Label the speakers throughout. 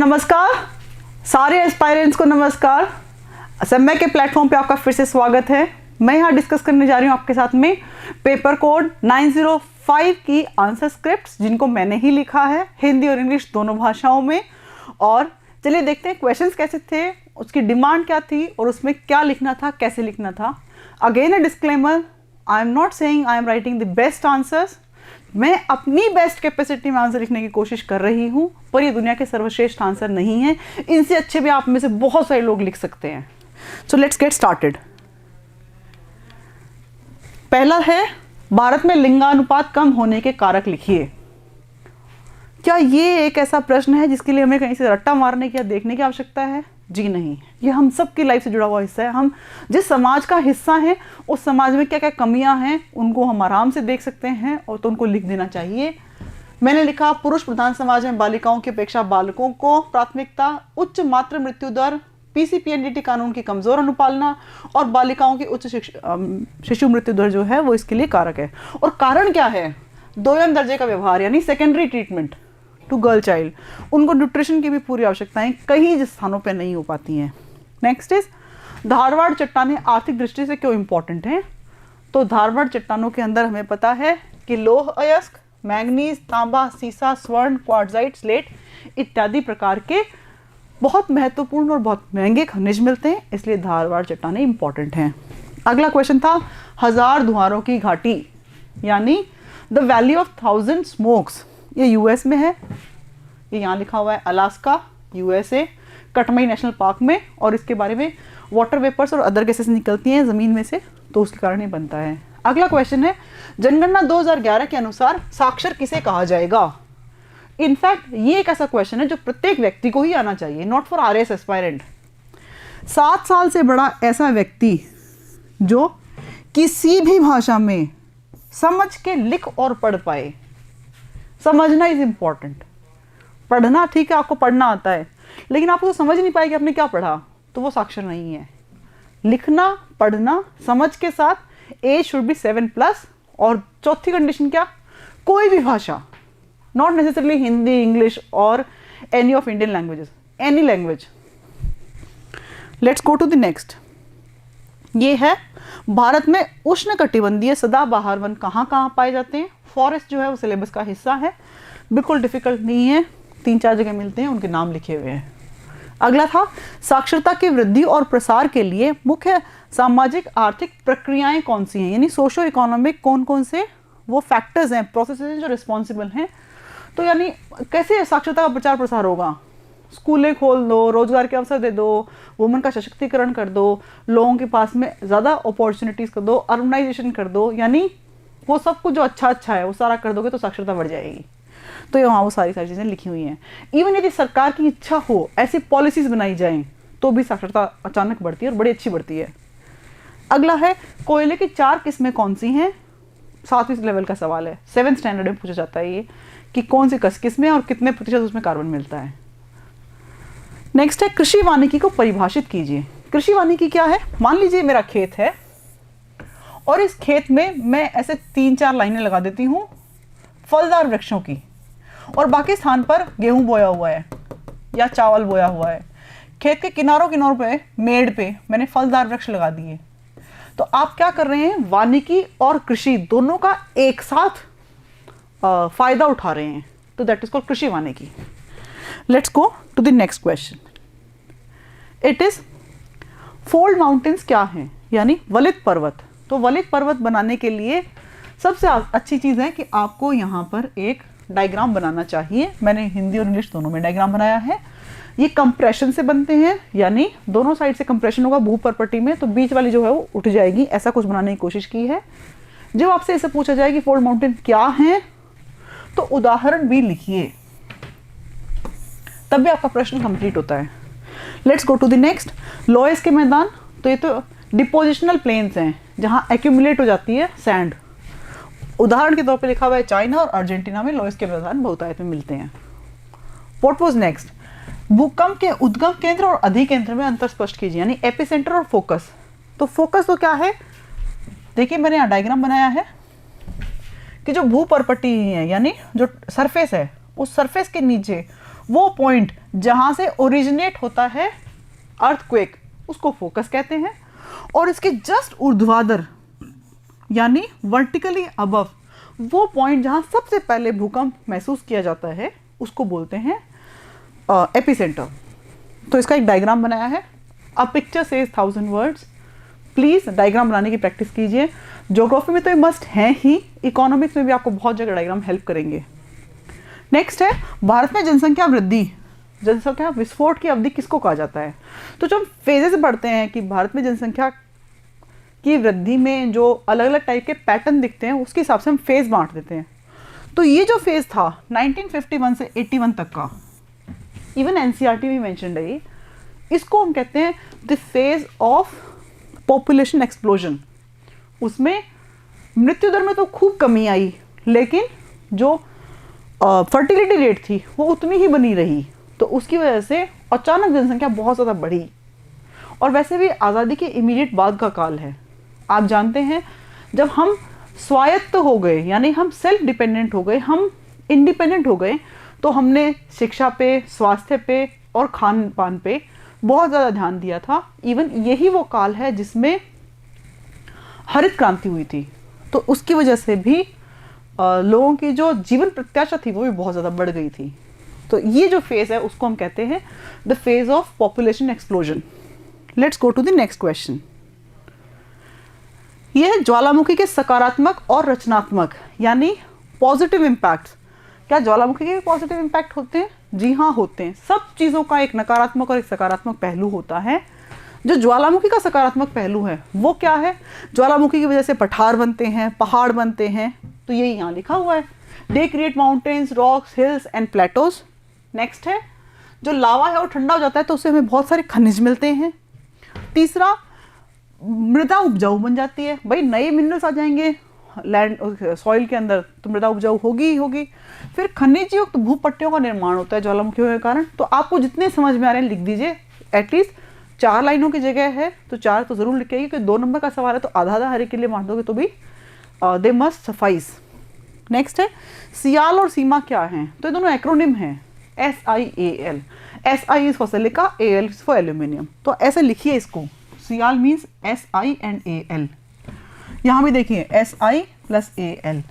Speaker 1: नमस्कार सारे एस्पायरेंट्स को नमस्कार। समय के प्लेटफॉर्म पे आपका फिर से स्वागत है। मैं यहाँ डिस्कस करने जा रही हूँ आपके साथ में पेपर कोड 905 की आंसर स्क्रिप्ट्स, जिनको मैंने ही लिखा है हिंदी और इंग्लिश दोनों भाषाओं में। और चलिए देखते हैं क्वेश्चंस कैसे थे, उसकी डिमांड क्या थी और उसमें क्या लिखना था, कैसे लिखना था। Again a disclaimer, I am not saying I am writing the best answers. मैं अपनी बेस्ट कैपेसिटी में आंसर लिखने की कोशिश कर रही हूँ, पर ये दुनिया के सर्वश्रेष्ठ आंसर नहीं है। इनसे अच्छे भी आप में से बहुत सारे लोग लिख सकते हैं। So let's get started. पहला है, भारत में लिंगानुपात कम होने के कारक लिखिए। क्या ये एक ऐसा प्रश्न है जिसके लिए हमें कहीं से रट्टा मारने की या देखने की आवश्यकता है? जी नहीं, ये हम सब की लाइफ से जुड़ा हुआ हिस्सा है। हम जिस समाज का हिस्सा हैं उस समाज में क्या क्या कमियां हैं उनको हम आराम से देख सकते हैं, और तो उनको लिख देना चाहिए। मैंने लिखा, पुरुष प्रधान समाज में बालिकाओं की अपेक्षा बालकों को प्राथमिकता, उच्च मातृ मृत्यु दर, पीसीपीएनडीटी कानून की कमजोर अनुपालना और बालिकाओं की उच्च शिशु मृत्यु दर जो है वो इसके लिए कारक है। और कारण क्या है? दोयम दर्जे का व्यवहार यानी secondary treatment to girl child. उनको न्यूट्रिशन की भी पूरी आवश्यकताएं कई स्थानों पे नहीं हो पाती हैं। नेक्स्ट इज, धारवाड़ चट्टानें आर्थिक दृष्टि से क्यों इंपॉर्टेंट हैं? तो धारवाड़ चट्टानों के अंदर हमें पता है कि लौह अयस्क, मैंगनीज, तांबा, सीसा, स्वर्ण, क्वार्ट्जाइट, स्लेट इत्यादि प्रकार के बहुत महत्वपूर्ण और बहुत महंगे खनिज मिलते हैं, इसलिए धारवाड़ चट्टानें इंपॉर्टेंट हैं। अगला क्वेश्चन था, हजार धुआरों की घाटी यानी द वैली ऑफ 1000 स्मोक्स, ये यूएस में है। ये यहाँ लिखा हुआ है Alaska, USA, Katmai national park में। और इसके बारे में वाटर वेपर्स और अदर गैसेस निकलती हैं ज़मीन में से, तो उसके कारण ही बनता है। अगला क्वेश्चन है, जनगणना 2011 के अनुसार साक्षर किसे कहा जाएगा? इनफैक्ट ये एक ऐसा क्वेश्चन है जो प्रत्येक व्यक्ति को ही आना चाहिए, नॉट फॉर आरएस एस्पायरेंट। 7 साल से बड़ा ऐसा व्यक्ति जो किसी भी भाषा में समझ के लिख और पढ़ पाए। समझना इज इंपॉर्टेंट। पढ़ना ठीक है, आपको पढ़ना आता है, लेकिन आपको तो समझ नहीं पाए कि आपने क्या पढ़ा, तो वो साक्षर नहीं है। लिखना, पढ़ना, समझ के साथ एज शुड बी 7+। और चौथी कंडीशन क्या? कोई भी भाषा, नॉट नेसेसरली हिंदी, इंग्लिश और any of Indian languages, any language. Let's go to the next. ये है, भारत में उष्णकटिबंधीय सदाबहार वन कहाँ कहाँ पाए जाते हैं? फॉरेस्ट जो है वो सिलेबस का हिस्सा है, बिल्कुल डिफिकल्ट नहीं है, 3-4 जगह मिलते हैं, उनके नाम लिखे हुए हैं। अगला था, साक्षरता की वृद्धि और प्रसार के लिए मुख्य सामाजिक आर्थिक प्रक्रियाएं कौन सी हैं, यानी सोशो इकोनॉमिक कौन कौन से वो फैक्टर्स हैं, प्रोसेस हैं जो रिस्पॉन्सिबल हैं। तो यानी कैसे साक्षरता का प्रचार प्रसार होगा? स्कूलें खोल दो, रोजगार के अवसर दे दो, वुमेन का सशक्तिकरण कर दो, लोगों के पास में ज़्यादा अपॉर्चुनिटीज़ कर दो, अर्बनाइजेशन कर दो, यानी वो सब कुछ जो अच्छा है वो सारा कर दोगे तो साक्षरता बढ़ जाएगी। तो यहाँ वो सारी चीज़ें लिखी हुई हैं। इवन यदि सरकार की इच्छा हो ऐसी पॉलिसीज़ बनाई जाएं तो भी साक्षरता अचानक बढ़ती है और बड़ी अच्छी बढ़ती है। अगला है, कोयले की 4 किस्में कौन सी हैं? 7वीं लेवल का सवाल है, 7th स्टैंडर्ड में पूछा जाता है ये, कि कौन सी किस्में और कितने प्रतिशत उसमें कार्बन मिलता है। नेक्स्ट है, कृषि वानिकी को परिभाषित कीजिए। कृषि वानिकी क्या है? मान लीजिए मेरा खेत है और इस खेत में मैं ऐसे 3-4 लाइनें लगा देती हूँ फलदार वृक्षों की, और बाकी स्थान पर गेहूं बोया हुआ है या चावल बोया हुआ है। खेत के किनारों पे, मेड़ पे मैंने फलदार वृक्ष लगा दिए। तो आप क्या कर रहे हैं? वानिकी और कृषि दोनों का एक साथ फायदा उठा रहे हैं, तो दैट इज कॉल्ड कृषि वानिकी। Let's go to the next question. It is, fold mountains क्या हैं, यानी वलित पर्वत। तो वलित पर्वत बनाने के लिए सबसे अच्छी चीज़ है कि आपको यहाँ पर एक डायग्राम बनाना चाहिए। मैंने हिंदी और इंग्लिश दोनों में डायग्राम बनाया है। ये कंप्रेशन से बनते हैं, यानी दोनों साइड से कंप्रेशन होगा भू प्रॉपर्टी में, तो बीच वाली जो है वो उठ जाएगी। ऐसा कुछ बनाने की कोशिश की है। जब आपसे ऐसे पूछा जाए कि फोल्ड माउंटेन क्या हैं, तो उदाहरण भी लिखिए, तब भी आपका प्रश्न कंप्लीट होता है। Let's go to the next. Loess के मैदान, तो ये तो डिपोजिशनल प्लेन्स हैं जहाँ एक्यूमुलेट हो जाती है सैंड। उदाहरण के तौर पे लिखा हुआ है चाइना और अर्जेंटीना में लोएस के मैदान बहुतायत में मिलते हैं। What was next? भूकंप के उद्गम केंद्र और अधिकेंद्र में अंतर स्पष्ट कीजिए, यानी एपिसेंटर और फोकस। तो फोकस तो क्या है? देखिए मैंने यहाँ डायग्राम बनाया है कि जो भू परपट्टी है, यानी जो सरफेस है, उस सरफेस के नीचे वो पॉइंट जहाँ से ओरिजिनेट होता है अर्थक्वेक उसको फोकस कहते हैं, और इसके जस्ट ऊर्ध्वाधर यानी वर्टिकली अबव वो पॉइंट जहाँ सबसे पहले भूकंप महसूस किया जाता है उसको बोलते हैं एपिसेंटर। तो इसका एक डायग्राम बनाया है। A picture says 1000 words. Please diagram बनाने की प्रैक्टिस कीजिए। ज्योग्राफी में तो ये मस्ट है ही, इकोनॉमिक्स में भी आपको बहुत जगह डायग्राम हेल्प करेंगे। नेक्स्ट है भारत में जनसंख्या वृद्धि, जनसंख्या विस्फोट की अवधि किसको कहा जाता है। तो जो हम फेजेस पढ़ते हैं कि भारत में जनसंख्या की वृद्धि में जो अलग अलग टाइप के पैटर्न दिखते हैं उसके हिसाब से हम फेज बांट देते हैं। तो ये जो फेज था 1951 से 81 तक का, इवन एनसीईआरटी भी मेंशन्ड है ये, इसको हम कहते हैं the phase of population explosion. उसमें मृत्यु दर में तो खूब कमी आई, लेकिन जो फर्टिलिटी रेट थी वो उतनी ही बनी रही। तो उसकी वजह से अचानक जनसंख्या बहुत ज़्यादा बढ़ी। और वैसे भी आज़ादी के इमीडिएट बाद का काल है। आप जानते हैं जब हम स्वायत्त हो गए, यानी हम सेल्फ डिपेंडेंट हो गए, हम इंडिपेंडेंट हो गए, तो हमने शिक्षा पे, स्वास्थ्य पे और खान पान पे बहुत ज़्यादा ध्यान दिया था। इवन यही वो काल है जिसमें हरित क्रांति हुई थी। तो उसकी वजह से भी लोगों की जो जीवन प्रत्याशा थी वो भी बहुत ज़्यादा बढ़ गई थी। तो ये जो फेज़ है उसको हम कहते हैं the phase of population explosion. Let's go to the next question. यह है ज्वालामुखी के सकारात्मक और रचनात्मक यानी पॉजिटिव इम्पैक्ट। क्या ज्वालामुखी के भी पॉजिटिव इम्पैक्ट होते हैं? जी हाँ, होते हैं। सब चीज़ों का एक नकारात्मक और एक सकारात्मक पहलू होता है। जो ज्वालामुखी का सकारात्मक पहलू है वो क्या है? ज्वालामुखी की वजह से पठार बनते हैं, पहाड़ बनते हैं। तो ये यहाँ लिखा हुआ है, they create mountains, rocks, hills and Plato's. Next है जो लावा है वो ठंडा हो जाता है तो उससे हमें बहुत सारे खनिज मिलते हैं। तीसरा, मृदा उपजाऊ बन जाती है। भाई नए मिनरल्स आ जाएंगे लैंड सॉइल के अंदर तो मृदा उपजाऊ होगी ही होगी। फिर खनिज युक्त भूपट्टियों का निर्माण होता है ज्वालामुखियों के कारण। तो आपको जितने समझ में आ रहे हैं लिख दीजिए। एटलीस्ट 4 लाइनों की जगह है तो 4 तो ज़रूर लिखिएगा, क्योंकि 2 नंबर का सवाल है तो आधा आधा हर एक के लिए बांट दोगे तो भी दे मस्ट सफाइस। नेक्स्ट है सियाल और सीमा क्या हैं? तो ये दोनों एक्रोनिम हैं, SIAL। SI is for silica, AL is for aluminium. तो ऐसे लिखिए इसको, सियाल मीन्स SI एंड AL। यहाँ भी देखिए SI प्लस AL।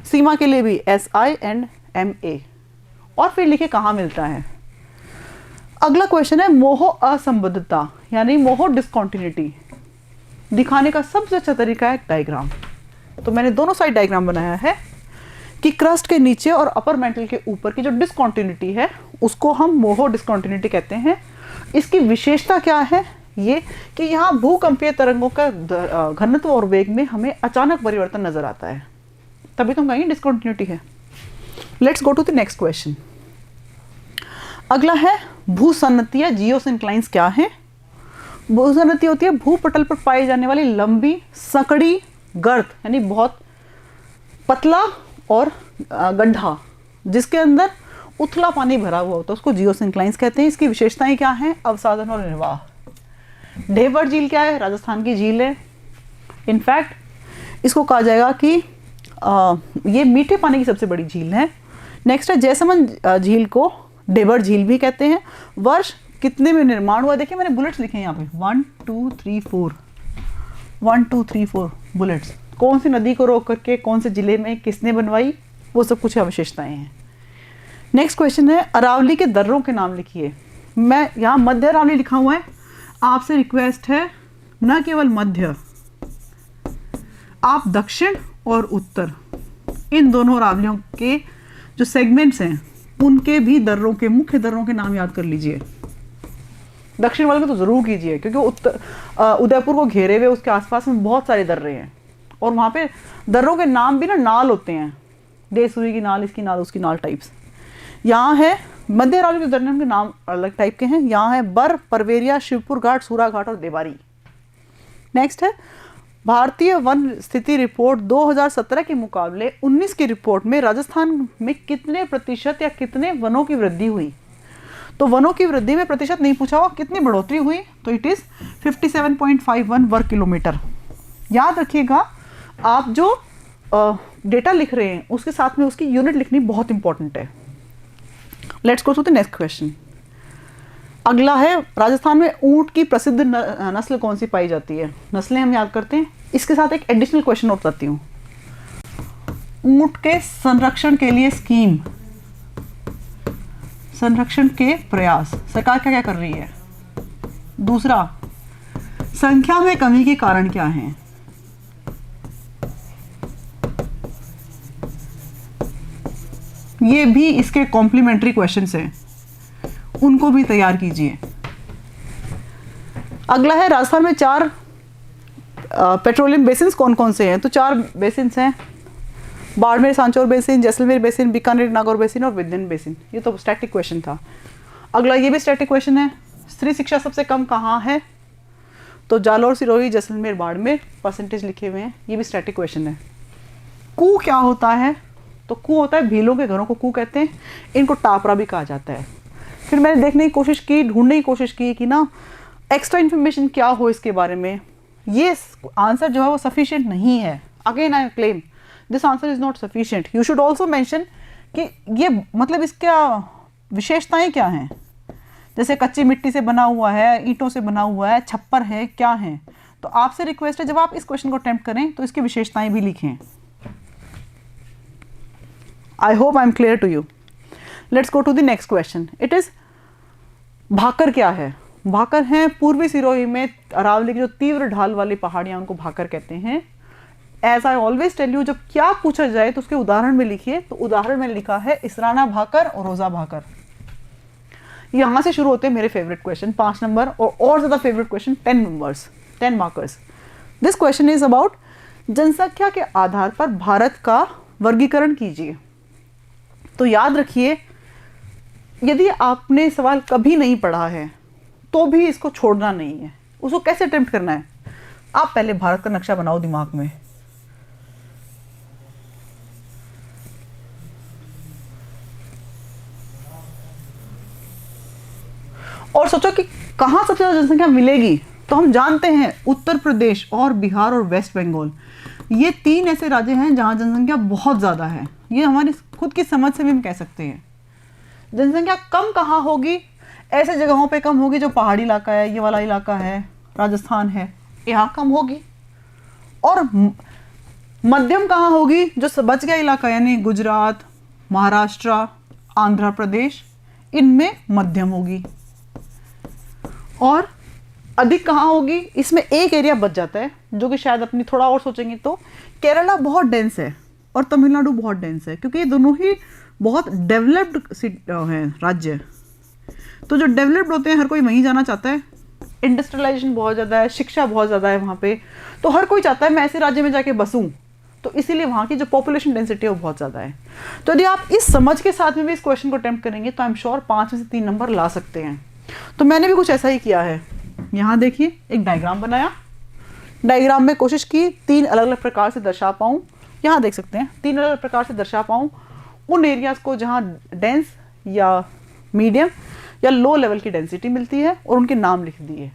Speaker 1: सीमा के लिए भी SI एंड MA। और फिर लिखिए कहाँ मिलता है। अगला क्वेश्चन है मोह असंबद्धता यानी मोह डिसकॉन्टिन्यूटी दिखाने का सबसे अच्छा तरीका है डायग्राम। तो मैंने दोनों साइड डायग्राम बनाया है कि क्रस्ट के नीचे और अपर मेंटल के ऊपर की जो डिसकॉन्टिन्यूटी है उसको हम मोह डिसकॉन्टिन्यूटी कहते हैं। इसकी विशेषता क्या है? ये कि यहाँ भूकंपीय तरंगों का घनत्व और वेग में हमें अचानक परिवर्तन नजर आता है, तभी तो हम कहेंगे डिसकॉन्टिन्यूटी है। Let's go to the next question. अगला है भूसन्नति या जियोसिंक्लाइंस क्या है? भूसन्नति होती है भूपटल पर पाई जाने वाली लंबी सकड़ी गर्त यानी बहुत पतला और गड्ढा जिसके अंदर उथला पानी भरा हुआ होता है, उसको जियोसिंक्लाइंस कहते हैं। इसकी विशेषताएं क्या हैं? अवसादन और निर्वाह। ढेबर झील क्या है? राजस्थान की झील है। इनफैक्ट इसको कहा जाएगा कि ये मीठे पानी की सबसे बड़ी झील है। नेक्स्ट है जैसमंद झील को ढेबर झील भी कहते हैं। वर्ष कितने में निर्माण हुआ? देखिए मैंने बुलेट्स लिखे हैं यहाँ पे 1 2 3 4 1 2 3 4 बुलेट्स। कौन सी नदी को रोक करके कौन से जिले में किसने बनवाई, वो सब कुछ विशेषताएं हैं। नेक्स्ट क्वेश्चन है अरावली के दर्रों के नाम लिखिए। मैं यहाँ मध्य अरावली लिखा हुआ है, आपसे रिक्वेस्ट है न केवल मध्य, आप दक्षिण और उत्तर इन दोनों अरावलियों के जो सेगमेंट्स हैं उनके भी दर्रों के मुख्य दर्रों के नाम याद कर लीजिए। दक्षिण वाले को तो ज़रूर कीजिए क्योंकि उदयपुर को घेरे हुए उसके आसपास में बहुत सारे दर्रे हैं और वहाँ पे दर्रों के नाम भी ना नाल होते हैं, देसूरी की नाल, इसकी नाल, उसकी नाल टाइप्स। यहाँ है मध्य अरावली के दर्रे के नाम अलग टाइप के हैं। यहाँ है बर, परवेरिया, शिवपुर घाट, सूरा घाट और देवारी। नेक्स्ट है भारतीय वन स्थिति रिपोर्ट 2017 के मुकाबले 19 की रिपोर्ट में राजस्थान में कितने प्रतिशत या कितने वनों की वृद्धि हुई? तो वनों की वृद्धि में प्रतिशत नहीं पूछा हुआ, कितनी बढ़ोतरी हुई? तो इट इज़ 57.51 वर्ग किलोमीटर। याद रखिएगा आप जो डेटा लिख रहे हैं उसके साथ में उसकी यूनिट लिखनी बहुत इंपॉर्टेंट है। Let's go to the next question. अगला है, राजस्थान में ऊंट की प्रसिद्ध नस्ल कौन सी पाई जाती है? नस्लें हम याद करते हैं, इसके साथ एक एडिशनल क्वेश्चन और बताती हूँ। ऊंट के संरक्षण के लिए स्कीम, संरक्षण के प्रयास सरकार क्या क्या कर रही है? दूसरा, संख्या में कमी के कारण क्या हैं? ये भी इसके कॉम्प्लीमेंट्री क्वेश्चंस हैं, उनको भी तैयार कीजिए। अगला है, राजस्थान में 4 पेट्रोलियम बेसिन्स कौन कौन से हैं? तो 4 बेसिन्स हैं, Barmer Sanchore basin, Jaisalmer basin, Bikaner Nagaur basin और विंध्यन बेसिन। ये तो स्टैटिक क्वेश्चन था। अगला ये भी स्टैटिक क्वेश्चन है, स्त्री शिक्षा सबसे कम कहाँ है? तो जालौर, सिरोही, जैसलमेर, बाड़मेर, परसेंटेज लिखे हुए हैं। ये भी स्टैटिक क्वेश्चन है। कू क्या होता है? तो कू होता है, भीलों के घरों को कू कहते हैं, इनको टापरा भी कहा जाता है। फिर मैंने देखने की कोशिश की, ढूंढने की कोशिश की कि ना एक्स्ट्रा इन्फॉर्मेशन क्या हो इसके बारे में। ये आंसर जो है वो सफिशिएंट नहीं है। Again I claim this answer is not sufficient. You should also mention कि ये मतलब इसका विशेषताएं क्या हैं, जैसे कच्ची मिट्टी से बना हुआ है, ईंटों से बना हुआ है, छप्पर है, क्या है। तो आपसे रिक्वेस्ट है, जब आप इस क्वेश्चन को अटेम्प्ट करें तो इसकी विशेषताएं भी लिखें। I hope I am clear to you. Let's go to the next question. It is bhakar क्या है? भाकर हैं पूर्वी सिरोही में अरावली की जो तीव्र ढाल वाली पहाड़ियां, उनको भाकर कहते हैं। As I always tell you, जब क्या पूछा जाए तो उसके उदाहरण में लिखिए। तो उदाहरण में लिखा है इसराना भाकर और रोजा भाकर। यहां से शुरू होते हैं मेरे फेवरेट क्वेश्चन, 5 नंबर और ज्यादा favourite question 10 numbers, 10 markers. This question is about जनसंख्या के आधार पर भारत का वर्गीकरण कीजिए। तो याद रखिए, यदि आपने सवाल कभी नहीं पढ़ा है तो भी इसको छोड़ना नहीं है। उसको कैसे अटेम्प्ट करना है? आप पहले भारत का नक्शा बनाओ दिमाग में, और सोचो कि कहां सबसे ज्यादा जनसंख्या मिलेगी। तो हम जानते हैं उत्तर प्रदेश और बिहार और वेस्ट बंगाल, ये 3 ऐसे राज्य हैं जहां जनसंख्या बहुत ज्यादा है। ये हमारी खुद की समझ से भी हम कह सकते हैं। जनसंख्या कम कहाँ होगी? ऐसे जगहों पे कम होगी जो पहाड़ी इलाका है, ये वाला इलाका है, राजस्थान है, यहाँ कम होगी। और मध्यम कहाँ होगी? जो बच गया इलाका यानी गुजरात, महाराष्ट्र, आंध्र प्रदेश, इनमें मध्यम होगी। और अधिक कहाँ होगी? इसमें एक एरिया बच जाता है जो कि शायद अपनी थोड़ा और सोचेंगे तो केरला बहुत डेंस है और तमिलनाडु बहुत डेंस है, क्योंकि ये दोनों ही बहुत डेवलप्ड हैं राज्य। तो जो डेवलप्ड होते हैं हर कोई वहीं जाना चाहता है। इंडस्ट्रियलाइजेशन बहुत ज़्यादा है, शिक्षा बहुत ज़्यादा है वहाँ पे, तो हर कोई चाहता है मैं ऐसे राज्य में जाके बसूँ। तो इसीलिए वहाँ की जो पॉपुलेशन डेंसिटी है वो बहुत ज़्यादा है। तो यदि आप इस समझ के साथ में भी इस क्वेश्चन को अटेम्प्ट करेंगे तो आई एम श्योर 5 में से 3 नंबर ला सकते हैं। तो मैंने भी कुछ ऐसा ही किया है। यहाँ देखिए, एक डायग्राम बनाया, डायग्राम में कोशिश की 3 अलग अलग प्रकार से दर्शा पाऊँ। यहाँ देख सकते हैं 3 अलग अलग प्रकार से दर्शा पाऊँ उन एरियाज़ को जहाँ डेंस या मीडियम या लो लेवल की डेंसिटी मिलती है, और उनके नाम लिख दिए।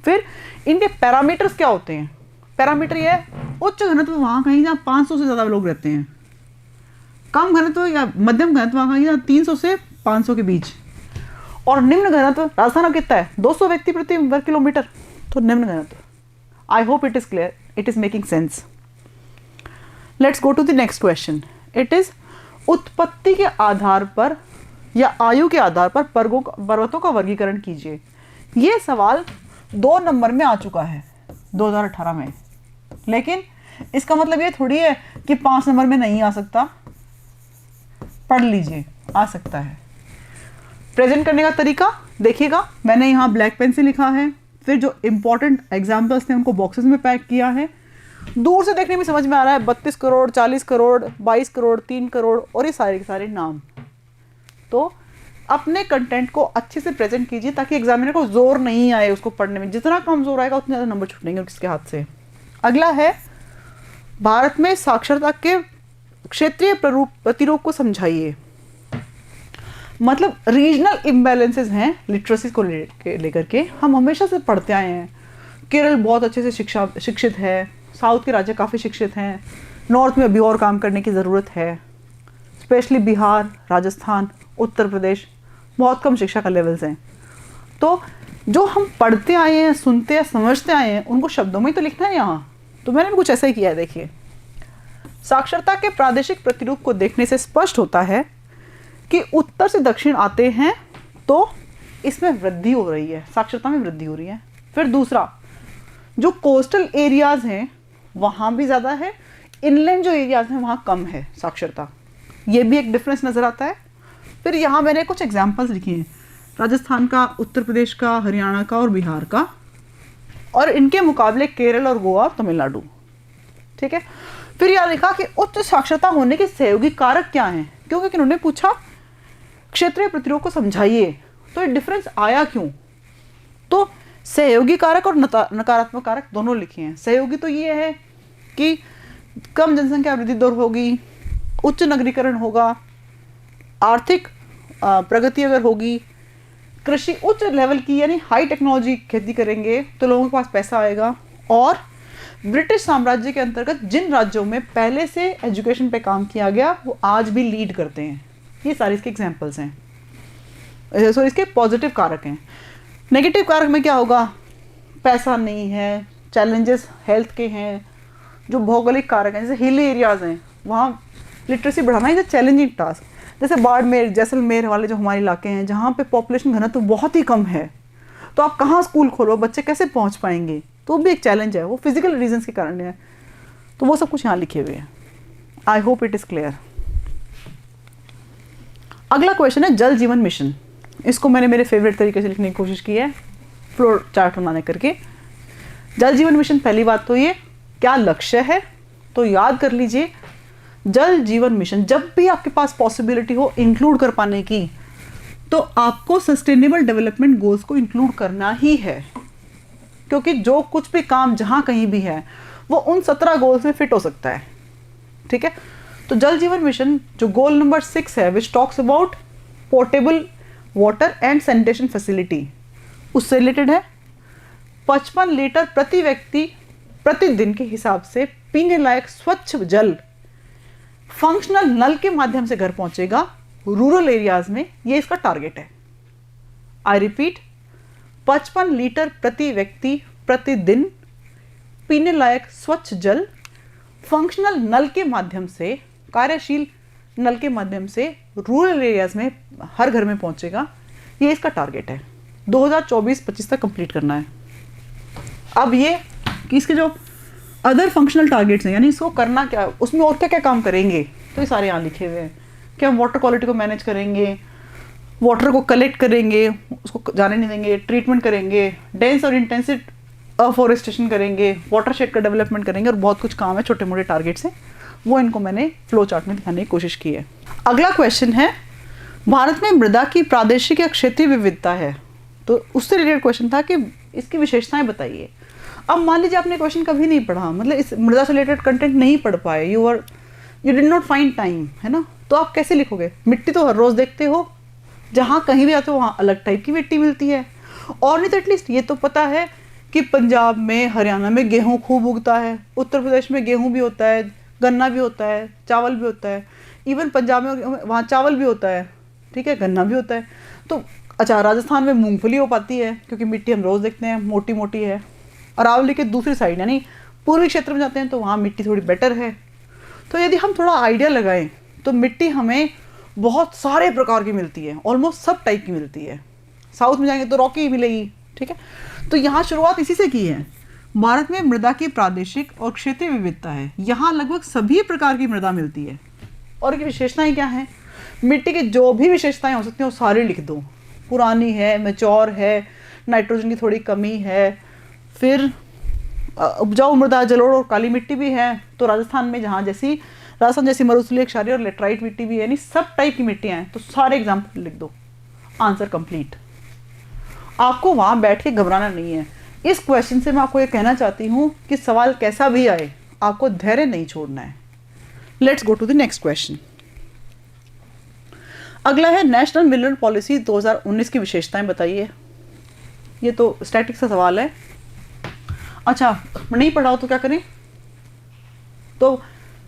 Speaker 1: फिर इनके पैरामीटर्स क्या होते हैं? पैरामीटर ये है, उच्च घनत्व वहाँ कहीं जहाँ 500 से ज़्यादा लोग रहते हैं, कम घनत्व या मध्यम घनत्व वहाँ कहीं जहाँ 300 से 500 के बीच, और निम्न घनत्व राजस्थान में कितना है? 200 व्यक्ति प्रति वर्ग किलोमीटर, तो निम्न घनत्व। I hope it is clear, it is making sense. Let's go to the next question. It is उत्पत्ति के आधार पर या आयु के आधार पर पर्वतों का वर्गीकरण कीजिए। ये सवाल 2 नंबर में आ चुका है 2018 में, लेकिन इसका मतलब ये थोड़ी है कि 5 नंबर में नहीं आ सकता। पढ़ लीजिए, आ सकता है। प्रेजेंट करने का तरीका देखिएगा, मैंने यहाँ ब्लैक पेन से लिखा है, फिर जो इंपॉर्टेंट एग्जाम्पल्स थे उनको बॉक्सेस में पैक किया है। दूर से देखने में समझ में आ रहा है 32 करोड़, 40 करोड़, 22 करोड़, 3 करोड़ और ये सारे के सारे नाम। तो अपने कंटेंट को अच्छे से प्रेजेंट कीजिए ताकि एग्जामिनर को जोर नहीं आए उसको पढ़ने में। जितना कम जोर आएगा उतने ज़्यादा नंबर छूटेंगे किसके हाथ से। अगला है, भारत में साक्षरता के क्षेत्रीय प्रतिरूप को समझाइए। मतलब रीजनल इम्बैलेंसेस हैं लिटरेसी को लेकर के, हम हमेशा से पढ़ते आए हैं। केरल बहुत अच्छे से शिक्षित है, साउथ के राज्य काफ़ी शिक्षित हैं, नॉर्थ में अभी और काम करने की ज़रूरत है, स्पेशली बिहार, राजस्थान, उत्तर प्रदेश बहुत कम शिक्षा का लेवल्स हैं। तो जो हम पढ़ते आए हैं, सुनते हैं, समझते आए हैं, उनको शब्दों में ही तो लिखना है यहाँ। तो मैंने भी कुछ ऐसा ही किया है। देखिए, साक्षरता के प्रादेशिक प्रतिरूप को देखने से स्पष्ट होता है कि उत्तर से दक्षिण आते हैं तो इसमें वृद्धि हो रही है, साक्षरता में वृद्धि हो रही है। फिर दूसरा, जो कोस्टल एरियाज़ हैं वहाँ भी ज़्यादा है, इनलैंड जो एरियाज़ हैं वहाँ कम है साक्षरता। ये भी एक डिफरेंस नज़र आता है। फिर यहाँ मैंने कुछ एग्जाम्पल्स लिखे हैं, राजस्थान का, उत्तर प्रदेश का, हरियाणा का और बिहार का, और इनके मुकाबले केरल और गोवा और तमिलनाडु। ठीक है। फिर यह लिखा कि उच्च साक्षरता होने के सहयोगी कारक क्या हैं, क्योंकि उन्होंने पूछा क्षेत्रीय प्रतिरूप को समझाइए, तो ये डिफरेंस आया क्यों। तो सहयोगी कारक और नकारात्मक कारक दोनों लिखे हैं। सहयोगी तो ये है कि कम जनसंख्या वृद्धि दर होगी, उच्च नगरीकरण होगा, आर्थिक प्रगति अगर होगी, कृषि उच्च लेवल की यानी हाई टेक्नोलॉजी खेती करेंगे तो लोगों के पास पैसा आएगा, और ब्रिटिश साम्राज्य के अंतर्गत जिन राज्यों में पहले से एजुकेशन पे काम किया गया वो आज भी लीड करते हैं। ये सारे इसके एग्जांपल्स हैं, सो इसके पॉजिटिव कारक हैं। नेगेटिव कारक में क्या होगा, पैसा नहीं है, चैलेंजेस हेल्थ के हैं, जो भौगोलिक कारक हैं, जैसे हिली एरियाज़ हैं वहाँ लिटरेसी बढ़ाना इज अ चैलेंजिंग टास्क। जैसे बाड़मेर, जैसलमेर वाले जो हमारे इलाके हैं जहाँ पे पॉपुलेशन घनत्व तो बहुत ही कम है, तो आप कहाँ स्कूल खोलो, बच्चे कैसे पहुँच पाएंगे, तो भी एक चैलेंज है, वो फिजिकल रीजंस के कारण है। तो वो सब कुछ यहाँ लिखे हुए हैं। आई होप इट इज़ क्लियर। अगला क्वेश्चन है जल जीवन मिशन। इसको मैंने मेरे फेवरेट तरीके से लिखने की कोशिश की है, फ्लो चार्ट बनाने करके। जल जीवन मिशन, पहली बात तो ये क्या लक्ष्य है, तो याद कर लीजिए जल जीवन मिशन जब भी आपके पास पॉसिबिलिटी हो इंक्लूड कर पाने की, तो आपको सस्टेनेबल डेवलपमेंट गोल्स को इंक्लूड करना ही है, क्योंकि जो कुछ भी काम जहाँ कहीं भी है वो उन 17 गोल्स में फिट हो सकता है। ठीक है। तो जल जीवन मिशन जो गोल नंबर 6 है, which talks about portable water and sanitation facility, उससे रिलेटेड है। 55 लीटर प्रति व्यक्ति प्रतिदिन के हिसाब से पीने लायक स्वच्छ जल फंक्शनल नल के माध्यम से घर पहुंचेगा रूरल एरियाज में, ये इसका टारगेट है। आई रिपीट, 55 लीटर प्रति व्यक्ति प्रतिदिन पीने लायक स्वच्छ जल फंक्शनल नल के माध्यम से, कार्यशील नल के माध्यम से रूरल एरियाज में हर घर में पहुंचेगा, ये इसका टारगेट है। 2024-25 तक कंप्लीट करना है। अब ये कि इसके जो अदर फंक्शनल टारगेट्स हैं, यानी इसको करना क्या, उसमें और क्या क्या काम करेंगे, तो ये सारे यहाँ लिखे हुए हैं कि हम वाटर क्वालिटी को मैनेज करेंगे, वाटर को कलेक्ट करेंगे, उसको जाने नहीं देंगे, ट्रीटमेंट करेंगे, डेंस और इंटेंसिव अफॉरेस्टेशन करेंगे, वाटर शेड का डेवलपमेंट करेंगे, और बहुत कुछ काम है, छोटे मोटे टारगेट्स हैं, वो इनको मैंने फ्लो चार्ट में दिखाने की कोशिश की है। अगला क्वेश्चन है, भारत में मृदा की प्रादेशिक या क्षेत्रीय विविधता है, तो उससे रिलेटेड क्वेश्चन था कि इसकी विशेषताएं बताइए। अब मान लीजिए आपने क्वेश्चन कभी नहीं पढ़ा, मतलब इस मृदा से रिलेटेड कंटेंट नहीं पढ़ पाए, you did not find time, है ना, तो आप कैसे लिखोगे। मिट्टी तो हर रोज़ देखते हो, जहाँ कहीं भी आते हो वहाँ अलग टाइप की मिट्टी मिलती है, और नहीं तो एटलीस्ट ये तो पता है कि पंजाब में, हरियाणा में गेहूँ खूब उगता है, उत्तर प्रदेश में गेहूँ भी होता है, गन्ना भी होता है, चावल भी होता है, इवन पंजाब में वहाँ चावल भी होता है, ठीक है, गन्ना भी होता है। तो अच्छा, राजस्थान में मूंगफली हो पाती है क्योंकि मिट्टी हम रोज़ देखते हैं, मोटी मोटी है। अरावली के दूसरी साइड यानी पूर्वी क्षेत्र में जाते हैं तो वहाँ मिट्टी थोड़ी बेटर है। तो यदि हम थोड़ा आइडिया लगाएं तो मिट्टी हमें बहुत सारे प्रकार की मिलती है, ऑलमोस्ट सब टाइप की मिलती है। साउथ में जाएंगे तो रॉकी मिलेगी, ठीक है। तो यहाँ शुरुआत इसी से की है। भारत में मृदा की प्रादेशिक और क्षेत्रीय विविधता है, यहाँ लगभग सभी प्रकार की मृदा मिलती है। और की विशेषताएं क्या हैं, मिट्टी की जो भी विशेषताएं हो सकती हैं वो सारी लिख दो। पुरानी है, मैच्योर है, नाइट्रोजन की थोड़ी कमी है, फिर उपजाऊ मृदा, जलोढ़ और काली मिट्टी भी है। तो राजस्थान में राजस्थान जैसी मरुस्थलीय, क्षारीय और लेटराइट मिट्टी भी है, यानी सब टाइप की मिट्टियाँ हैं। तो सारे एग्जाम्पल लिख दो, आंसर कंप्लीट। आपको वहाँ बैठ के घबराना नहीं है। इस क्वेश्चन से मैं आपको ये कहना चाहती हूँ कि सवाल कैसा भी आए आपको धैर्य नहीं छोड़ना है। Let's go to the next question. अगला है नेशनल मिनरल पॉलिसी 2019 की विशेषताएं बताइए। ये तो स्टैटिक्स का सवाल है। अच्छा, नहीं पढ़ाओ तो क्या करें, तो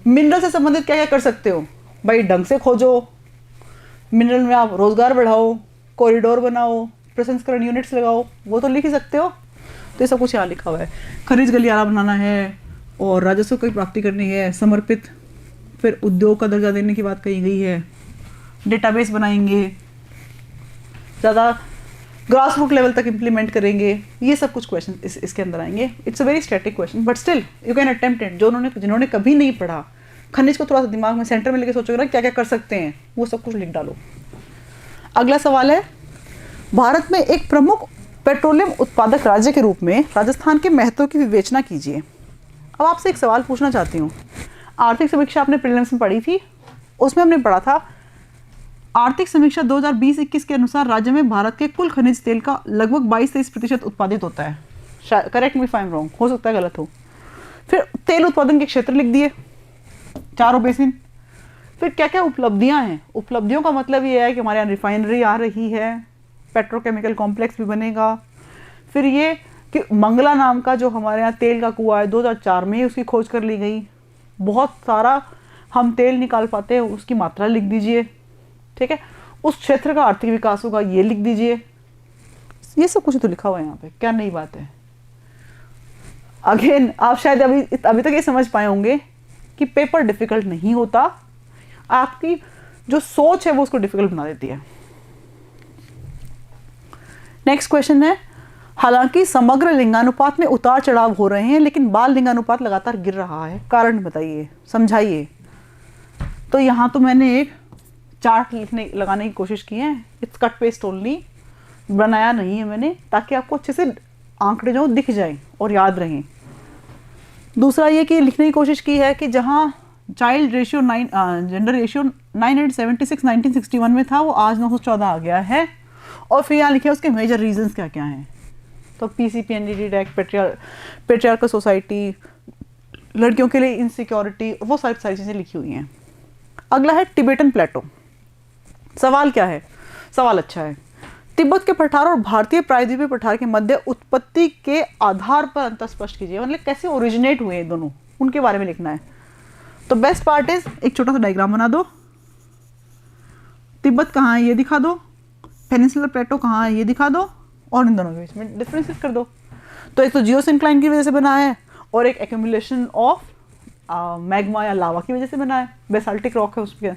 Speaker 1: मिनरल से संबंधित क्या क्या कर सकते हो भाई, ढंग से खोजो, मिनरल में आप रोजगार बढ़ाओ, कॉरिडोर बनाओ, प्रसंस्करण यूनिट्स लगाओ, वो तो लिख ही सकते हो। तो ये सब कुछ यहाँ लिखा हुआ है। खनिज गलियारा बनाना है और राजस्व की प्राप्ति करनी है, समर्पित, फिर उद्योग का दर्जा देने की बात कही गई है, डेटाबेस बनाएंगे, ज़्यादा ग्रास रूट लेवल तक इम्प्लीमेंट करेंगे, ये सब कुछ क्वेश्चन इसके अंदर आएंगे। It's a very static question but still you can attempt it. जिन्होंने कभी नहीं पढ़ा, खनिज को थोड़ा सा दिमाग में सेंटर में लेके सोचोगे ना क्या क्या कर सकते हैं, वो सब कुछ लिख डालो। अगला सवाल है, भारत में एक प्रमुख पेट्रोलियम उत्पादक राज्य के रूप में राजस्थान के महत्व की विवेचना कीजिए। अब आपसे एक सवाल पूछना चाहती हूँ। आर्थिक समीक्षा आपने प्रीलिम्स में पढ़ी थी, उसमें हमने पढ़ा था आर्थिक समीक्षा 2020-21 के अनुसार राज्य में भारत के कुल खनिज तेल का लगभग 22-23% उत्पादित होता है। Correct me if I am wrong, हो सकता है गलत हो। फिर तेल उत्पादन के क्षेत्र लिख दिए, चारों बेसिन। फिर क्या क्या उपलब्धियां हैं? उपलब्धियों का मतलब ये है कि हमारे यहाँ रिफाइनरी आ रही है, पेट्रोकेमिकल कॉम्प्लेक्स भी बनेगा। फिर ये कि मंगला नाम का जो हमारे यहाँ तेल का कुआं है 2004 में उसकी खोज कर ली गई। बहुत सारा हम तेल निकाल पाते हैं, उसकी मात्रा लिख दीजिए, ठीक है। उस क्षेत्र का आर्थिक विकास होगा, ये लिख दीजिए। ये सब कुछ तो लिखा हुआ है यहाँ पे, क्या नई बात है? अगेन आप शायद अभी तक ये समझ पाए होंगे कि पेपर डिफिकल्ट नहीं होता, आपकी जो सोच है वो उसको डिफिकल्ट बना देती है। नेक्स्ट क्वेश्चन है, हालांकि समग्र लिंगानुपात में उतार चढ़ाव हो रहे हैं लेकिन बाल लिंगानुपात लगातार गिर रहा है, कारण बताइए, समझाइए। तो यहाँ तो मैंने एक चार्ट लगाने की कोशिश की है, इट्स कट पेस्ट ओनली, बनाया नहीं है मैंने, ताकि आपको अच्छे से आंकड़े जो दिख जाएं और याद रहें। दूसरा ये कि लिखने की कोशिश की है कि जहाँ चाइल्ड रेशियो जेंडर रेशियो 976 1961 में था, वो आज 914 आ गया है। और फिर यहाँ लिखे उसके मेजर रीजंस क्या क्या हैं। तो PCPNDT एक्ट, पेट्रियार्कल सोसाइटी, लड़कियों के लिए इनसिक्योरिटी, वो सारी चीज़ें लिखी हुई हैं। अगला है टिबेटन प्लेटो। सवाल क्या है? सवाल अच्छा है। तिब्बत के पठार और भारतीय प्रायद्वीपीय पठार के मध्य उत्पत्ति के आधार पर अंतर स्पष्ट कीजिए, मतलब कैसे ओरिजिनेट हुए हैं दोनों, उनके बारे में लिखना है। तो बेस्ट पार्ट इज एक छोटा सा डायग्राम बना दो, तिब्बत कहाँ है ये दिखा दो, पेनिनसुलर प्लेटो कहाँ है ये दिखा दो, और इन दोनों के बीच में डिफरेंसेस कर दो। तो एक तो जियोसिंक्लाइन की वजह से बना है और एक एक्यूमुलेशन ऑफ मैग्मा या लावा की वजह से बना है, बेसाल्टिक रॉक है उसके।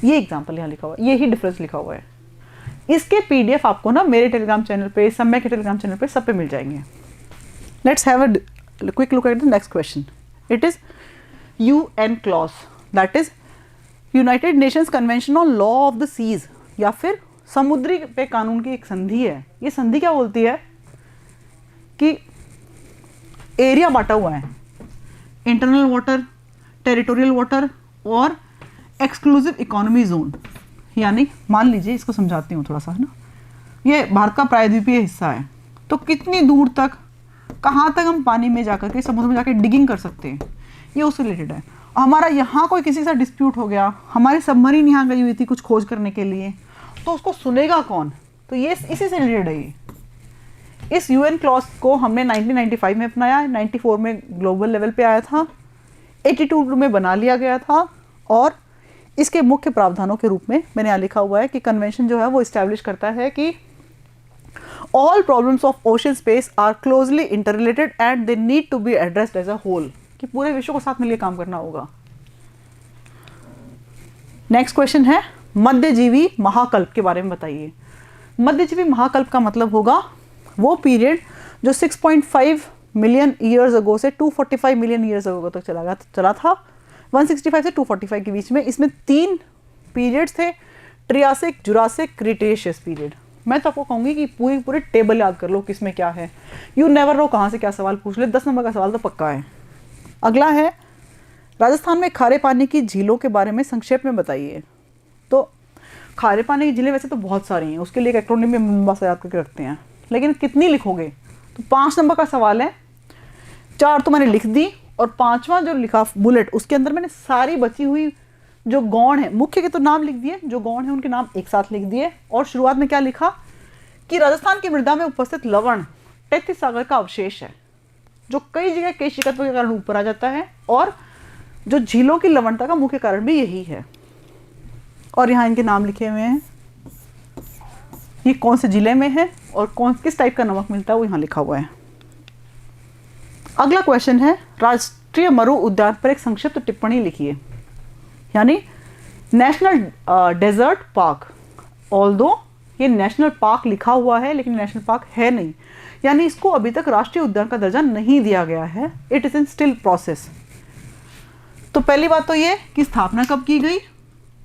Speaker 1: ये एग्जांपल यहाँ लिखा हुआ है, यही डिफरेंस लिखा हुआ है। इसके PDF आपको ना मेरे टेलीग्राम चैनल पे, समय के टेलीग्राम चैनल पे, सब पे मिल जाएंगे। Let's have a quick look at the next question. It is UN CLOS, that is United Nations Convention on Law of the seas, या फिर समुद्री पे कानून की एक संधि है। ये संधि क्या बोलती है कि एरिया बांटा हुआ है, इंटरनल वाटर, टेरिटोरियल वाटर और एक्सक्लूसिव इकोनॉमी जोन। यानी मान लीजिए, इसको समझाती हूँ थोड़ा सा, है ना, ये भारत का प्रायद्वीपीय हिस्सा है, तो कितनी दूर तक, कहाँ तक हम पानी में जाकर के, समुद्र में जाकर डिगिंग कर सकते हैं, ये उससे रिलेटेड है। हमारा यहाँ कोई किसी के साथ डिस्प्यूट हो गया, हमारी सबमरीन यहाँ गई हुई थी कुछ खोज करने के लिए, तो उसको सुनेगा कौन? तो ये इसी से रिलेटेड है। ये इस UN क्लॉज को हमने 1995 में अपनाया, 94 में ग्लोबल लेवल पे आया था, 82 में बना लिया गया था। और इसके मुख्य प्रावधानों के रूप में मैंने यहाँ लिखा हुआ है कि कन्वेंशन जो है वो इस्टेब्लिश करता है कि all problems of ocean space are closely interrelated and they need to be addressed as a whole, कि पूरे विश्व को साथ मिलकर काम करना होगा। नेक्स्ट क्वेश्चन है, मध्यजीवी महाकल्प के बारे में बताइए। मध्यजीवी महाकल्प का मतलब होगा वो पीरियड जो 6.5 मिलियन ईयर्स अगो से 245 मिलियन ईयर्स अगो तक चला था, 165 से 245 के बीच में। इसमें 3 पीरियड्स थे, ट्रियासिक, जुरासिक, क्रिटेशियस पीरियड। मैं तो आपको कहूँगी कि पूरी टेबल याद कर लो किसमें क्या है, यू नेवर नो कहाँ से क्या सवाल पूछ ले। 10 नंबर का सवाल तो पक्का है। अगला है, राजस्थान में खारे पानी की झीलों के बारे में संक्षेप में बताइए। तो खारे पानी की झीलें वैसे तो बहुत सारी हैं, उसके लिए एक एक्रोनिम में लंबा सा याद करके रखते हैं, लेकिन कितनी लिखोगे? तो 5 नंबर का सवाल है, 4 तो मैंने लिख दी, और 5वां जो लिखा बुलेट, उसके अंदर मैंने सारी बची हुई जो गौण है, मुख्य के तो नाम लिख दिए, जो गौण है उनके नाम एक साथ लिख दिए। और शुरुआत में क्या लिखा कि राजस्थान की मृदा में उपस्थित लवण तैतीस सागर का अवशेष है, जो कई जगह कई शिकतों के कारण ऊपर आ जाता है, और जो झीलों की लवणता का मुख्य कारण भी यही है। और यहाँ इनके नाम लिखे हुए हैं, ये कौन से जिले में है और किस टाइप का नमक मिलता है वो यहाँ लिखा हुआ है। अगला क्वेश्चन है, राष्ट्रीय मरु उद्यान पर एक संक्षिप्त टिप्पणी लिखिए। यानी नेशनल डेजर्ट पार्क, ऑल्दो ये नेशनल पार्क लिखा हुआ है लेकिन नेशनल पार्क है नहीं, यानी इसको अभी तक राष्ट्रीय उद्यान का दर्जा नहीं दिया गया है। It is in still process. तो पहली बात तो ये कि स्थापना कब की गई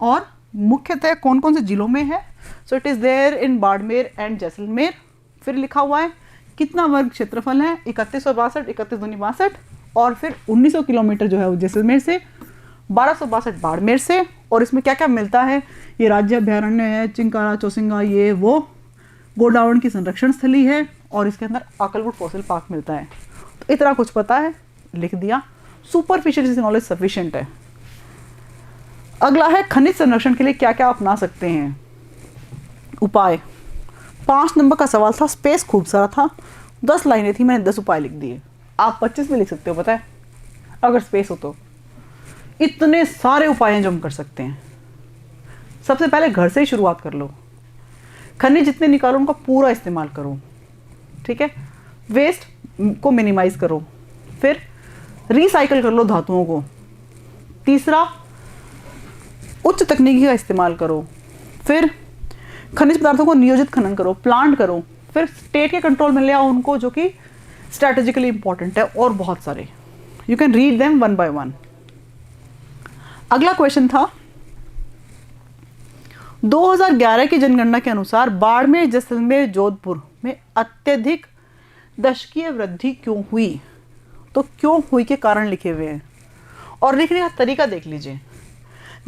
Speaker 1: और मुख्यतः कौन कौन से जिलों में है। So it is there in Barmer and Jaisalmer. फिर लिखा हुआ है कितना वर्ग क्षेत्रफल है, 3162, 31 दूनी 62, और फिर 1900 किलोमीटर जो है वो जैसलमेर से, 1262 बाड़मेर से। और इसमें क्या क्या मिलता है, ये राज्य अभ्यारण्य है, चिंकारा चौसिंगा, ये वो गोडावण की संरक्षण स्थली है, और इसके अंदर आकलवुड फॉसिल पार्क मिलता है। तो इतना कुछ पता है, लिख दिया। सुपरफिशियल नॉलेज सफिशिएंट है। अगला है खनिज संरक्षण के लिए क्या क्या अपना सकते हैं उपाय। 5 नंबर का सवाल था, स्पेस खूब सारा था, 10 लाइनें थी, मैंने 10 उपाय लिख दिए। आप 25 भी लिख सकते हो, पता है, अगर स्पेस हो तो। इतने सारे उपाय हैं जो हम कर सकते हैं। सबसे पहले घर से ही शुरुआत कर लो, खनिज जितने निकालो उनका पूरा इस्तेमाल करो, ठीक है। वेस्ट को मिनिमाइज करो, फिर रिसाइकल कर लो धातुओं को। तीसरा, उच्च तकनीकी का इस्तेमाल करो, फिर खनिज पदार्थों को नियोजित खनन करो, प्लांट करो, फिर स्टेट के कंट्रोल में ले आओ उनको जो कि स्ट्रैटेजिकली इंपॉर्टेंट है, और बहुत सारे। You can read them one by one. अगला क्वेश्चन था, 2011 की जनगणना के अनुसार बाड़मेर, जैसलमेर, जोधपुर में अत्यधिक दशकीय वृद्धि क्यों हुई। तो क्यों हुई के कारण लिखे हुए हैं, और लिखने का तरीका देख लीजिए।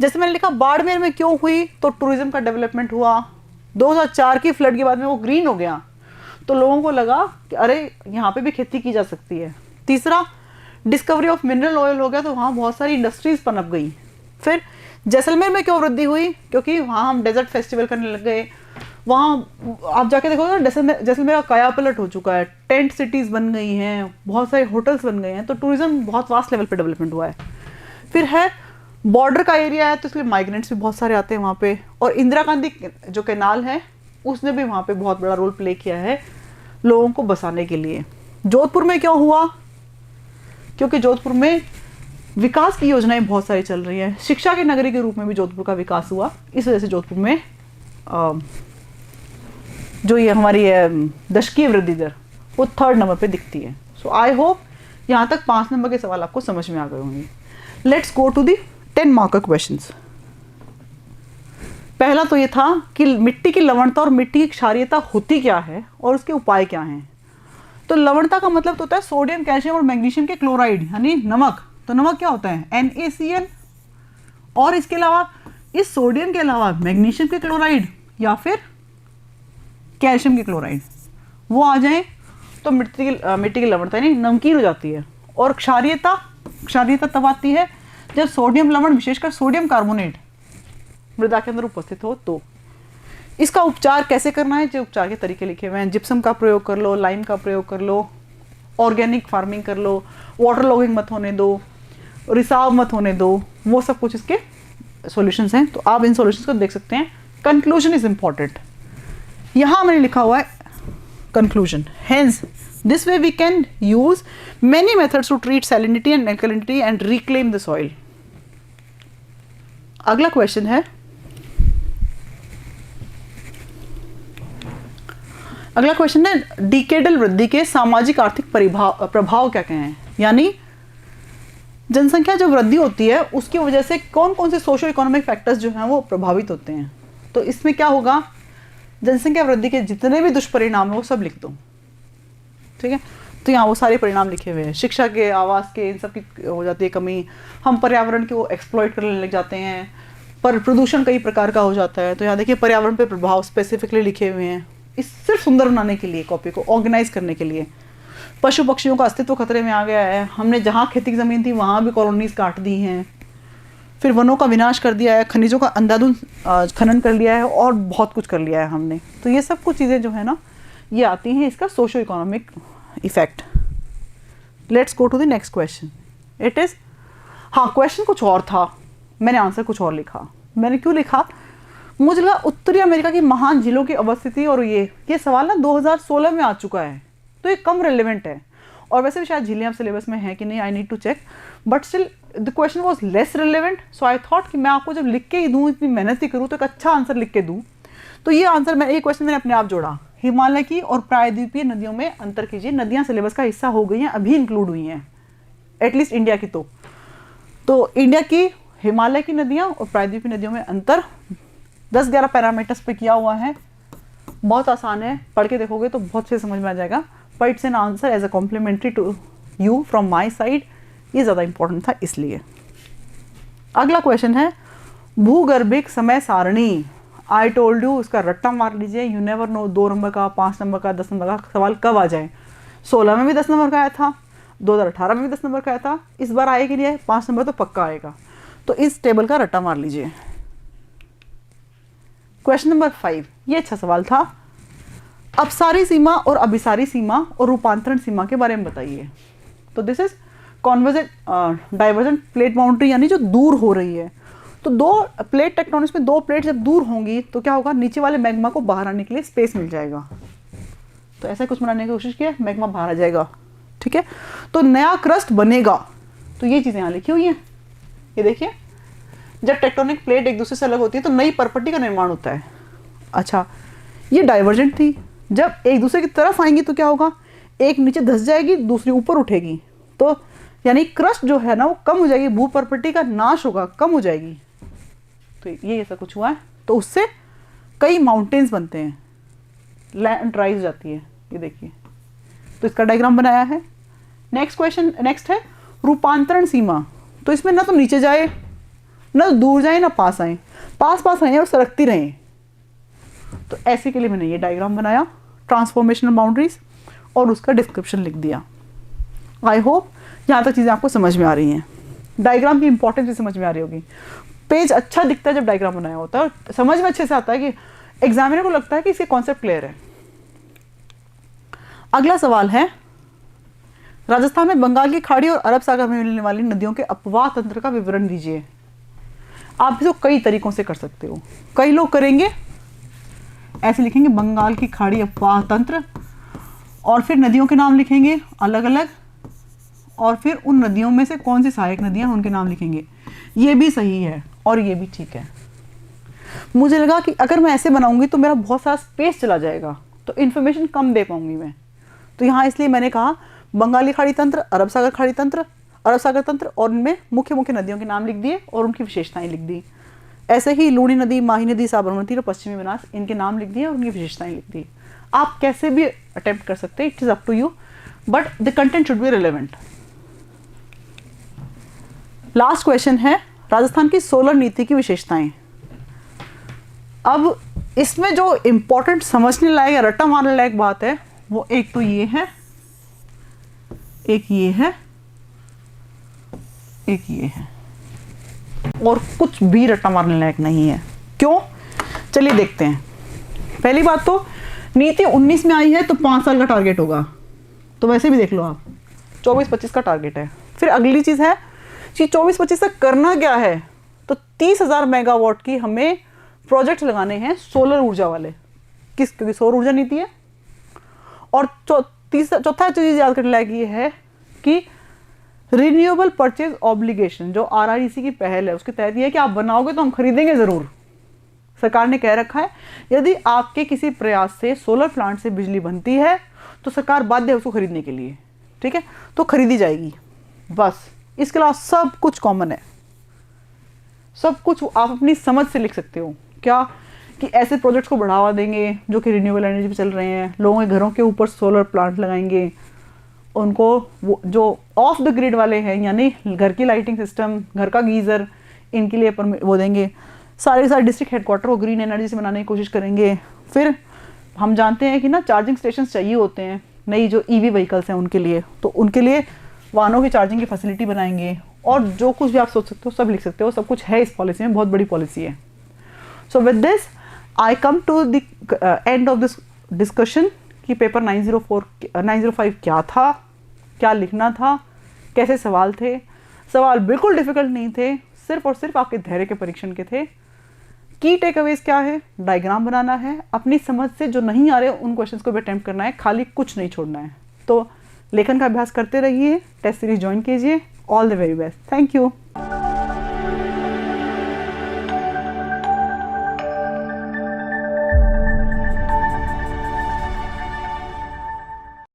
Speaker 1: जैसे मैंने लिखा बाड़मेर में क्यों हुई, तो टूरिज्म का डेवलपमेंट हुआ, 2004 की फ्लड के बाद में वो ग्रीन हो गया, तो लोगों को लगा कि अरे यहाँ पे भी खेती की जा सकती है। तीसरा, डिस्कवरी ऑफ मिनरल ऑयल हो गया, तो वहाँ बहुत सारी इंडस्ट्रीज पनप गई। फिर जैसलमेर में क्यों वृद्धि हुई, क्योंकि वहाँ हम डेजर्ट फेस्टिवल करने लग गए। वहाँ आप जाके देखोगे ना, जैसलमेर का काया पलट हो चुका है, टेंट सिटीज़ बन गई हैं, बहुत सारे होटल्स बन गए हैं, तो टूरिज्म बहुत वास्ट लेवल पे डेवलपमेंट हुआ है। फिर है बॉर्डर का एरिया है, तो इसलिए माइग्रेंट्स भी बहुत सारे आते हैं वहाँ पे। और इंदिरा गांधी जो कैनाल है उसने भी वहाँ पे बहुत बड़ा रोल प्ले किया है लोगों को बसाने के लिए। जोधपुर में क्यों हुआ, क्योंकि जोधपुर में विकास की योजनाएं बहुत सारी चल रही हैं, शिक्षा के नगरी के रूप में भी जोधपुर का विकास हुआ। इस वजह से जोधपुर में जो ये हमारी दशकीय वृद्धि दर वो 3rd नंबर पे दिखती है। सो आई होप यहाँ तक 5 नंबर के सवाल आपको समझ में आ गए होंगे। Let's go to the 10 marker questions. पहला तो ये था कि मिट्टी की लवणता और मिट्टी की क्षारीयता होती क्या है और उसके उपाय क्या हैं। तो लवणता का मतलब तो होता है सोडियम, कैल्शियम और मैग्नीशियम के क्लोराइड, यानी नमक। तो नमक क्या होता है, NaCl। और इसके अलावा इस सोडियम के अलावा मैग्नीशियम के क्लोराइड या फिर कैल्शियम के क्लोराइड वो आ जाए तो मिट्टी की लवणता यानी नमकीन हो जाती है। और क्षारीयता तब आती है जब सोडियम लवण, विशेषकर सोडियम कार्बोनेट मृदा के अंदर उपस्थित हो। तो इसका उपचार कैसे करना है, जो उपचार के तरीके लिखे हुए हैं, जिप्सम का प्रयोग कर लो, लाइम का प्रयोग कर लो, ऑर्गेनिक फार्मिंग कर लो, वाटर लॉगिंग मत होने दो, रिसाव मत होने दो, वो सब कुछ इसके सॉल्यूशंस हैं। तो आप इन सॉल्यूशंस को देख सकते हैं। कंक्लूजन इज इंपॉर्टेंट, यहाँ मैंने लिखा हुआ है conclusion. Hence this way we can use many methods to treat salinity and alkalinity and reclaim the soil. अगला क्वेश्चन है, डिकेडल वृद्धि के सामाजिक आर्थिक प्रभाव क्या क्या हैं। यानी जनसंख्या जो वृद्धि होती है उसकी वजह से कौन कौन से सोशो इकोनॉमिक फैक्टर्स जो हैं वो प्रभावित होते हैं। तो इसमें क्या होगा, जनसंख्या वृद्धि के जितने भी दुष्परिणाम हैं वो सब लिख दो, ठीक है। तो यहाँ वो सारे परिणाम लिखे हुए हैं, शिक्षा के, आवास के, इन सब की हो जाती है कमी, हम पर्यावरण को एक्सप्लॉइट करने लग जाते हैं, पर प्रदूषण कई प्रकार का हो जाता है। तो यहाँ देखिए पर्यावरण पे प्रभाव स्पेसिफिकली लिखे हुए हैं, इस सिर्फ सुंदर बनाने के लिए, कॉपी को ऑर्गेनाइज करने के लिए। पशु पक्षियों का अस्तित्व खतरे में आ गया है, हमने जहाँ खेती की ज़मीन थी वहाँ भी कॉलोनीज काट दी हैं, फिर वनों का विनाश कर दिया है, खनिजों का अंधाधुंध खनन कर लिया है, और बहुत कुछ कर लिया है हमने। तो ये सब कुछ चीज़ें जो है ना ये आती हैं इसका socio economic effect. Let's go to the next question. It is, हाँ क्वेश्चन कुछ और था, मैंने आंसर कुछ और लिखा। मैंने क्यों लिखा, मुझे लगा उत्तरी अमेरिका की महान झीलों की अवस्थिति, और ये सवाल ना 2016 में आ चुका है, तो ये कम रेलिवेंट है। और वैसे भी शायद झीलें अब सिलेबस में है कि नहीं, I need to check, but still the question was less relevant. So I thought कि मैं आपको जब लिख के ही दूँ, इतनी मेहनत ही करूँ, तो एक अच्छा आंसर लिख के दूँ। तो ये आंसर ये क्वेश्चन मैंने अपने आप जोड़ा। हिमालय की और प्रायद्वीपीय नदियों में अंतर कीजिए। नदियाँ सिलेबस का हिस्सा हो गई हैं, अभी इंक्लूड हुई हैं, एटलीस्ट इंडिया की। तो इंडिया की हिमालय की नदियाँ और प्रायद्वीपीय नदियों में अंतर 10-11 पैरामीटर्स पे किया हुआ है। बहुत आसान है, पढ़ के देखोगे तो बहुत से समझ में आ जाएगा। But it's an answer as a complementary to you from my side, ये ज़्यादा इंपॉर्टेंट था इसलिए। अगला क्वेश्चन है भूगर्भिक समय सारणी। आई टोल्ड यू, उसका रट्टा मार लीजिए, यू नेवर नो 2 नंबर का, 5 नंबर का, 10 नंबर का सवाल कब आ जाए। 16 में भी 10 नंबर का आया था, 2018 में भी 10 नंबर का आया था, इस बार आएगी नहीं, 5 नंबर तो पक्का आएगा। तो इस टेबल का रट्टा मार लीजिए। क्वेश्चन नंबर 5, ये अच्छा सवाल था। अपसारी सीमा और अभिसारी सीमा और रूपांतरण सीमा के बारे में बताइए। तो this is convergent divergent plate boundary, यानी जो दूर हो रही है। तो दो प्लेट टेक्टोनिक्स में 2 प्लेट जब दूर होंगी तो क्या होगा, नीचे वाले मैग्मा को बाहर आने के लिए स्पेस मिल जाएगा। तो ऐसा कुछ बनाने की कोशिश किया, मैग्मा बाहर आ जाएगा, ठीक है। तो नया क्रस्ट बनेगा। तो ये चीज़ें यहाँ लिखी हुई हैं, ये देखिए। जब टेक्टोनिक प्लेट एक दूसरे से अलग होती है तो नई परपट्टी का निर्माण होता है। अच्छा, ये डाइवर्जेंट थी, जब एक दूसरे की तरफ आएंगी तो क्या होगा, एक नीचे धंस जाएगी, दूसरी ऊपर उठेगी। तो यानी क्रस्ट जो है ना वो कम हो जाएगी, भू परपट्टी का नाश होगा, कम हो जाएगी। तो ये ऐसा कुछ हुआ है। तो उससे कई माउंटेन्स बनते हैं, लैंड राइज जाती है, ये देखिए। तो इसका डायग्राम बनाया है। नेक्स्ट है रूपांतरण सीमा। तो इसमें ना तो नीचे जाए, ना दूर जाए, ना पास आए, पास रहें और सरकती रहें। तो ऐसे के लिए मैंने ये डायग्राम बनाया, ट्रांसफॉर्मेशनल बाउंड्रीज, और उसका डिस्क्रिप्शन लिख दिया। आई होप यहाँ तक चीज़ें आपको समझ में आ रही हैं। डायग्राम की इंपॉर्टेंस भी समझ में आ रही होगी। पेज अच्छा दिखता है जब डायग्राम बनाया होता है, और समझ में अच्छे से आता है कि एग्जामिनर को लगता है कि इसके कॉन्सेप्ट क्लियर है। अगला सवाल है, राजस्थान में बंगाल की खाड़ी और अरब सागर में मिलने वाली नदियों के अपवाह तंत्र का विवरण दीजिए। आप इसको कई तरीकों से कर सकते हो। कई लोग करेंगे ऐसे, लिखेंगे बंगाल की खाड़ी अपवाह तंत्र, और फिर नदियों के नाम लिखेंगे अलग अलग, और फिर उन नदियों में से कौन सी सहायक नदियां उनके नाम लिखेंगे। ये भी सही है और ये भी ठीक है। मुझे लगा कि अगर मैं ऐसे बनाऊंगी तो मेरा बहुत सारा स्पेस चला जाएगा, तो इन्फॉर्मेशन कम दे पाऊंगी मैं। तो यहाँ इसलिए मैंने कहा बंगाली खाड़ी तंत्र, अरब सागर खाड़ी तंत्र, अरब सागर तंत्र, और उनमें मुख्य मुख्य नदियों के नाम लिख दिए और उनकी विशेषताएं लिख दी। ऐसे ही लूणी नदी, माही नदी, साबरमती और पश्चिमी बनास, इनके नाम लिख दिए और उनकी विशेषताएं लिख दी। आप कैसे भी अटेम्प्ट कर सकते हैं, it is up to you, but the content should be relevant. Last question है राजस्थान की सोलर नीति की विशेषताएं। अब इसमें जो इंपॉर्टेंट समझने लायक या रट्टा मारने लायक बात है वो एक तो ये है, एक ये है, एक ये है, और कुछ भी रट्टा मारने लायक नहीं है। क्यों? चलिए देखते हैं। पहली बात तो नीति 19 में आई है तो 5 साल का टारगेट होगा, तो वैसे भी देख लो आप 24-25 का टारगेट है। फिर अगली चीज़ है कि 24-25 तक करना क्या है, तो 30,000 मेगावाट की हमें प्रोजेक्ट लगाने हैं सोलर ऊर्जा वाले, क्योंकि सौर ऊर्जा नीति है। और चौथा चीज़ याद करने लायक ये है कि रिन्यूएबल परचेज ऑब्लिगेशन, जो RREC की पहल है, उसके तहत ये है कि आप बनाओगे तो हम खरीदेंगे ज़रूर। सरकार ने कह रखा है यदि आपके किसी प्रयास से सोलर प्लांट से बिजली बनती है तो सरकार बाध्य है उसको खरीदने के लिए, ठीक है, तो खरीदी जाएगी। बस इसके अलावा सब कुछ कॉमन है, सब कुछ आप अपनी समझ से लिख सकते हो। क्या कि ऐसे प्रोजेक्ट्स को बढ़ावा देंगे जो कि रिन्यूएबल एनर्जी पे चल रहे हैं, लोगों के घरों के ऊपर सोलर प्लांट लगाएंगे, उनको वो जो ऑफ द ग्रिड वाले हैं, यानी घर की लाइटिंग सिस्टम, घर का गीज़र, इनके लिए वो देंगे। सारे डिस्ट्रिक्ट हेडक्वार्टर को ग्रीन एनर्जी से बनाने की कोशिश करेंगे। फिर हम जानते हैं कि ना चार्जिंग स्टेशन चाहिए होते हैं नई जो EV व्हीकल्स हैं उनके लिए, तो उनके लिए वाहनों की चार्जिंग की फैसिलिटी बनाएंगे। और जो कुछ भी आप सोच सकते हो सब लिख सकते हो, सब कुछ है इस पॉलिसी में, बहुत बड़ी पॉलिसी है। So with this I come to the end of this discussion कि पेपर 905 क्या था, क्या लिखना था, कैसे सवाल थे। सवाल बिल्कुल डिफिकल्ट नहीं थे, सिर्फ और सिर्फ आपके धैर्य के परीक्षण के थे। की टेक अवेज क्या है? डायग्राम बनाना है, अपनी समझ से जो नहीं आ रहे उन क्वेश्चंस को भी अटेम्प्ट करना है, खाली कुछ नहीं छोड़ना है। तो लेखन का अभ्यास करते रहिए, टेस्ट सीरीज ज्वाइन कीजिए। All the very best, thank you.